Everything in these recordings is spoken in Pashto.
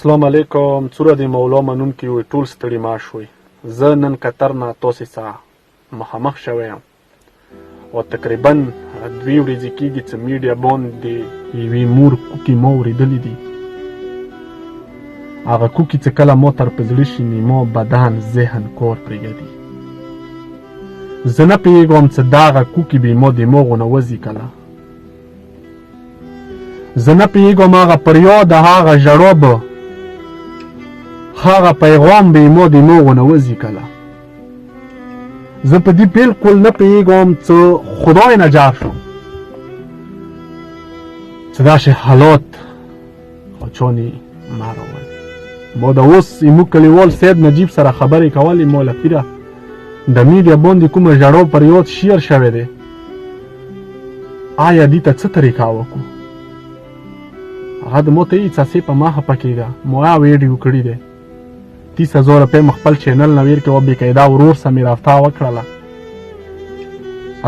السلام علیکم. څوره د مولا منونکي وي ټول ستړي ماش وي. زه نن قطر نه تاسې سره مخامخ شوی یم او تقریبا 2 ورځې کېږي چې میډیا باندې یوې مور کوکې ما اورېدلې دي. هغه کوکې چې کله ما تر په زړه شي ما بدن ذهن کار پرېږدي. زه نه پوهېږم چې دغه کوکې به ما دماغو نه وځي کله. زه نه پوهېږم هغه فریاد هغه ژړا به هغه پیغام به ما دماغو نه وځي کله. زه په دې بالکل نه پوهېږم چې خدای نجات شم چې داسې حالات چانې مه راولي. ما د اوس زموږ کلیوال سید نجیب سره خبرې کولې. ما له پیره د میډیا باندې کومه ژړا فریاد شیر شوی دی. آیا دې ته څه طریقه وکړو؟ هغه د ما ته یې څه په ما خفه کېږه. ما ویډیو کړی دی 30,000 روپۍ مې خپل چینل نه ویر کې و بېقاعده ورور سره مې رافته وکړله.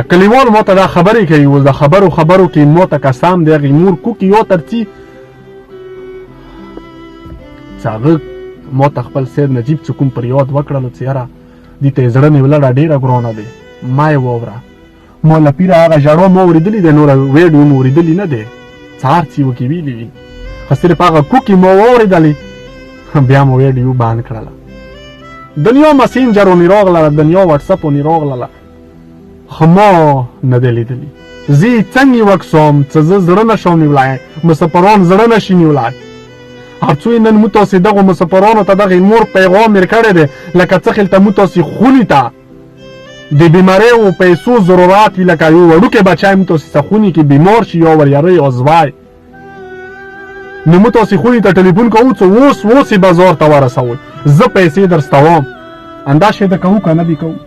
کلیوال ما ته دا خبرې کوي. اوس د خبرو کې ما ته قسم دی هغې مور کوکې یو ترڅي چې هغه ما ته خپل سید نجیب چې کوم فریاد وکړلو چې یاره دې ته یې زړه نیولړه ډېره ګرانه دی ما یې واوره. ما له پیره هغه ژړا ما اورېدلې دی نوره ویډیو مې اورېدلې نه دی چې هر څه وکې ویلي وي خو صرف هغه کوکې ما واورېدلې بیا مو ویډیو بند کړله. دنیا مسینجر ونې راغله دنیا واټساپ ونې راغله خو ما نه دی لیدلي. زه یې څنګه وکسم چې زه زړه نه شم نیولی مسافران زړه نه شي نیولی. هر څو یې نن مو تاسې دغو مسافرانو ته دغې مور پیغام میر کړی دی لکه څه خلته مو تاسې خونې ته د بیماریو پیسو ضرورات وي لکه یو وړوکی بچی مو تاسې څه خونې کې بیمار شي یا وریری یا زوی نو مو تاسې خونې ته ټلیفون کوو چې اوس یې بازار ته ورسوئ زه پیسې درستوم. اندا شی ته کوو که نه دې کوو؟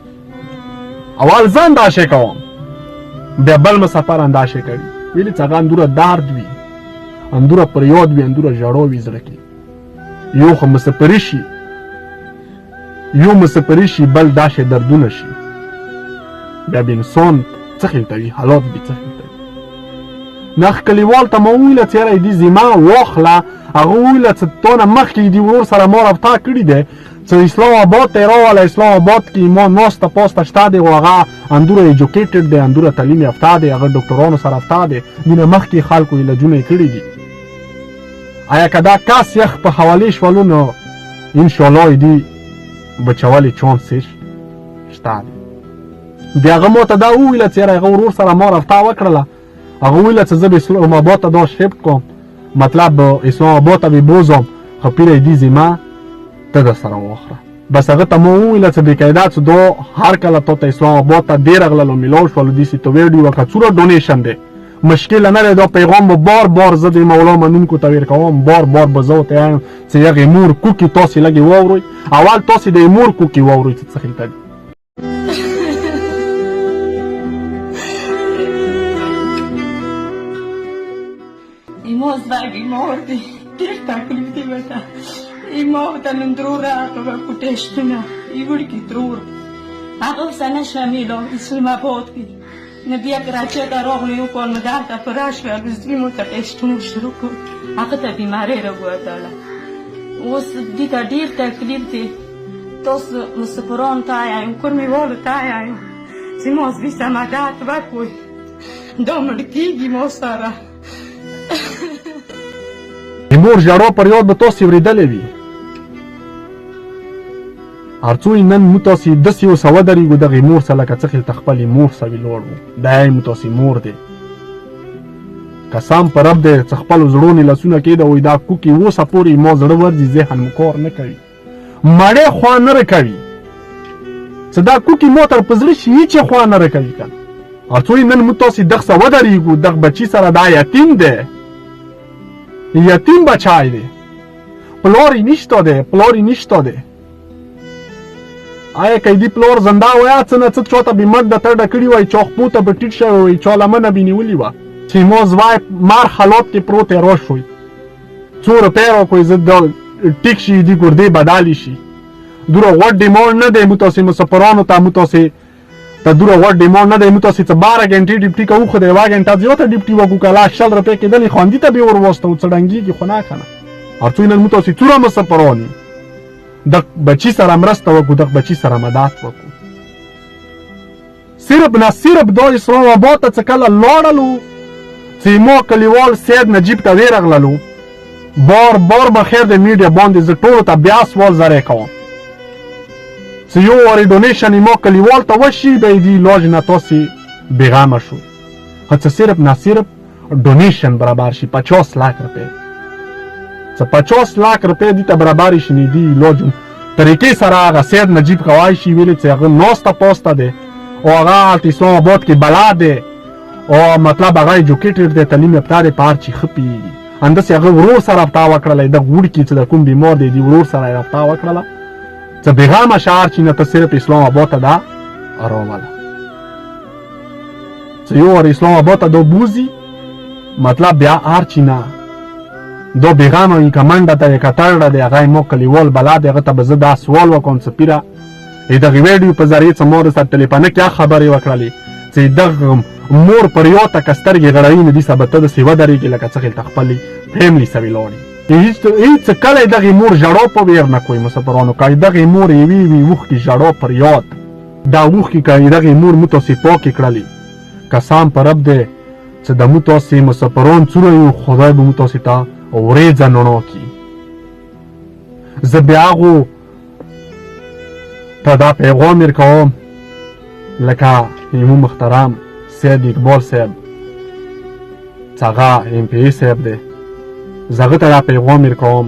اول زه اندا شی کوم بیا بل مسافر اندا شی کوي. ویلې چې هغه اندوره درد وي اندوره فریاد وي اندوره ژړا وي زړه کې. یو خو مسافري شي بل داسې دردونه شي بیا به انسان څه خلته وي حالات به څه خلته وي. نخ کلیوال ته ما وویله چې یاره دې زما واخله. هغه وویله چې تونه مخکې دې ورور سره ما رابطه کړي دی چې اسلام آباد ته یې راوله. اسلام آباد کې ما ناسته پاسته شته دی او هغه اندوره ایجوکیټډ دی اندوره تعلیم یافته دی هغه ډاکټرانو سره رابطه دی دینه مخکې خلکو علاجونه یې کړي دي. آیا که دا کس یخ په حوالې شولو نو انشاءالله دې بچولې چانس شته دی. بیا هغه ما ته دا وویله چې یاره هغه ورور سره ما رابطه وکړله. هغه وویله چې زه به اسلام آباد ته دا شفت کوم مطلب اسلام آباد ته به بوزم خو پیره دې زما ته در سره واخله. بس هغه ته ما وویله چې بېقاعده چې دا هر کله تا ته اسلام آباد ته دې راغلل او میلاو شولو داسې ته ویډیو وکړه څومره ډونیشن دی مشکل نه دی. دا پیغام به بار زه د مولا منونکو ته ویر کوم بار به زه ورته وایم چې هغې مور کوکې تاسې لږې واورئ. اول تاسې د مور کوکې واورئ چې څه خلته دي. ایما زوی بیمار دی ډېر تکلیف دی ورته. ایما ورته نن درور راغله په ټسټونه یې وړکي درور هغه اوس نشوه میلاو اسلام آباد کې نه بیا کراچۍ ته راغلو یو کال مو دلته په راشوه روزدي مو ته ټسټونه شروع کړو هغه ته بیمارۍ راووتله. اوس دې ته ډېر تکلیف دی. تاسو مسافرانو ته وایو کورمېوالو ته وایو چې ما زوی ته مدد وکړئ دا مړ کېږي ما سره. د مور ژړا فریاد به تاسې اورېدلی وي. هر څو نن مو تاسې داسې اوسه ودرېږو دغې مور سره لکه څه خلته خپلې مور سره ولاړ وو. دا یې مو تاسې مور دی. قسم په رب دی چې خپلو زړونې لاسونه کېده وایي دا کوکې اوسه پورې ما زړه ورځي ذهن مو کار نه کوي مړې خوا نه رکوي چې دا کوکې ما تر په زړه شي هېڅ خوا نه رکوي که هر څو نن مو تاسې دغ سره ودرېږو دغ بچي سره دا یتیم دی یتیم بچای دی پلاری نشته دی. آیا که دې پلار زنده ویا څه نه څه چاته به مرګ د ترډه کړي وای چا خپو ته به ټیټ شوی وای چا لمنه به نیولې وه چې ما زوی مار حالات کې پروت یې راشوی 100 روپۍ راکړئ زه د ټیک شي دې ګردې بدالې شي. دوره غوټ ډیمانډ نه دی مو تاسې مسافرانو ته مو تاسې ته دوره غوټ ډیمانډ نه دی مو تاسې څه 12 غنټې ډیوټي کوو خو د 1 غنټه زیاته ډیوټي وکړو که لا 60 روپۍ کېدلې خو همدې ته به یې ور واستوو څه ډنګېږي خو نه که نه ارڅو نن مو تاسو څوره مسافرونی د بچی سره مرسته وکړو د بچی سره مدد وکړو صرف نه صرف د اسلام آباد ته کله لاړلو چې مو کلیوال سید نجیب ته ورغللو بار بخیر د میډیا باندې زه ټولو ته بیا سوال زری کوم چې یو واری ډونیشن مو کلیوال ته وشي به دی لاج نه تاسو بیغامه شو هڅه صرف نه صرف ډونیشن برابر شي 50 लाख रुपए څه 50 लाख रुपए دي ته برابر شي نه دی لاج طریقې سره هغه سید نجیب کوای شي ویل چې هغه نوسته پوسټه ده او هغه اسلام آباد کې بلا ده او مطلب هغه ایجوکیټډ ده تعلیم یافته ده پارچی خپي اندس هغه ورور سره رابطه وکړله د وړ کې چې د کوم بیمار دی ورور سره رابطه وکړله چې بیغامه شهر چې نه ته صرف اسلام آباد ته دا اراواله چې یو ور اسلام آباد ته دو بوزي مطلب بیا ارچی نه دو بیغامه این کمانډه ته کتاړه دی هغه مو کلیوال بلا دی هغه ته به زه دا سوال وکړم چې پیره دغه ویډیو په ذریعه څه مور سره ټلیفون کې خبرې وکړلې چې دغه مور پر یو ته کسترګې غړوي نه دي سبته د سیوا درېږي لکه څه خلک خپل فیملی سوي لوري هیڅ کله دغه مور جړو په ویر نه کوي مسافرانو کای دغه مور وی وخ کی جړو پر یاد دا وخ کی کای دغه مور متوسي پاک کړلی قسم پر رب دې چې د متوسي مسافرون څوره یو خدای به متوسي تا اورې ځنونو کی زبیاغو ته دا پیغام ورکوم لکه ایمو محترم سید اقبال صاحب څنګه ام پی صاحب دی زغه ته دا پیغام ورکوم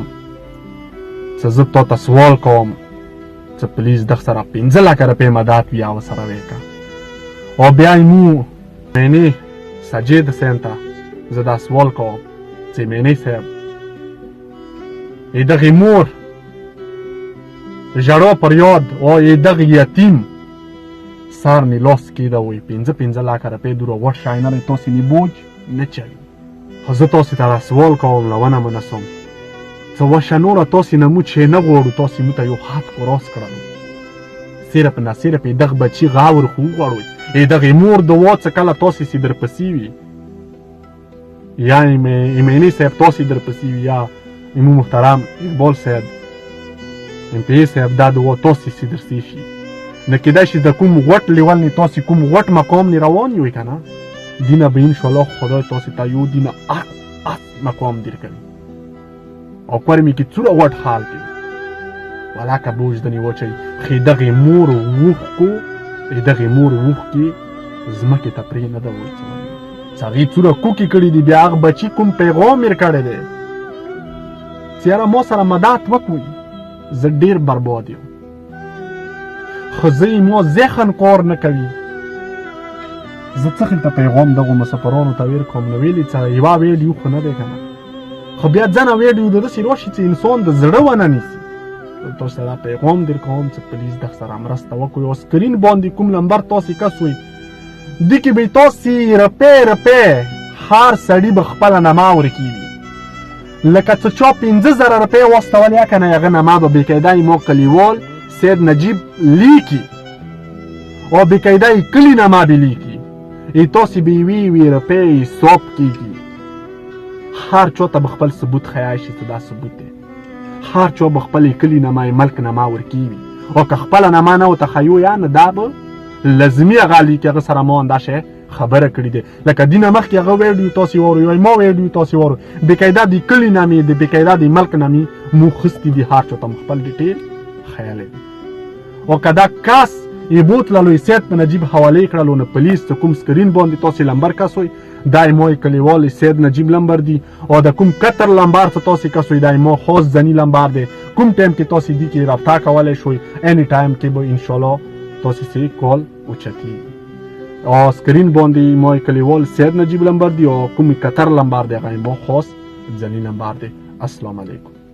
چې زه ته سوال کوم چې پلیز د سره 15 لک روپۍ مدد بیا وسره وکړه او بیا ایمو مینه سجید سنتا زه دا سوال کوم چې مینه صاحب دغه مور جړو پر یاد او دغه یتیم سار نه لاس کېده وي 15 لک روپۍ دوره ورشای نه تاسو نه بوج نه چلی زه تاسو ته سوال کوم لونه منسوم څه وشنوره تاسو نه مو چې نه غوړو تاسو مو ته یو خط کراس کړلو صرف نه صرف دغه بچی غاور خو غوړوي دغه مور د واڅ کله تاسو سي در پسې وي یا ایمنی صاحب تاسو در پسې وي یا ایمو محترم اقبال صاحب ام پی صاحب دا د تاسو سي در سي شي نه کېدای شي د کوم غټ لیول نه تاسو کوم غټ مقام نه روان یو کنه دینه به ان شاء الله خدای تاسو ته یو دینه مقام درکړي او پرمی کې څوره وټ حال کې ولاکه بوج دني وچي خې دغه مور وخ کو دغه مور وخ کې زمکه ته پرې نه دا وای څنګه څوره کوکی کړي دی بیا بچی کوم پیغام ور کړی دی چیرې مو سره مدد وکوي زه ډیر برباد یم خزی مو ذهن کار نه کوي زه څه ته پیغام دغه مسافرانو ته ور کوم نو ویلي چې یو ویډیو خو نه دی کنه خو بیا ځنه ویډیو د سیروشي چې انسان د زړه ونه نیسي تاسو ته پیغام در کوم چې پلیز د سره مرسته وکړئ او سکرین باندې کوم نمبر تاسو کسوي د کې به تاسو رپې هر سړی به خپل نما ورکیږي لکه څه چا 15000 روپۍ واستول یا کنه هغه نما به بقاعده مو کلیوال سید نجیب لیکي او بقاعده کلی نما به لیکي تاسو به وی روپۍ حساب کیږي هر چا ته خپل ثبوت خیال شي دا ثبوت دی هر چا خپل کلی نما ملک نما ورکیږي او که خپل نما نه وتخیو یا نه دا به لازمي غالي کې هغه سره مو انداشه خبره کړې ده لکه دینه مخکې هغه ویډیو تاسو ووري ما ویډیو تاسو ووري بقاعده د کلی نامې د بقاعده د ملک نامې مو خستې دي هر چا ته خپل ډیټیل خیال دی او کدا کاس ای بوتللو سید په نجیب حواله کړلو نه پولیس ته کوم سکرین باندې تاسو لمبر کاسوي دایمو کلیوال سید نجیب لمبر دی او د کوم کتر لمبر ته تاسو کاسوي دایمو خاص ځنی لمبر دی کوم ټایم کې تاسو دی کې رابطه کولای شئ اني ټایم کې به ان شاء الله تاسو سي کال اوچتي او سکرین باندې مو کلیوال سید نجیب لمبر دی او کوم کتر لمبر دی غایمو خاص ځنی لمبر دی السلام علیکم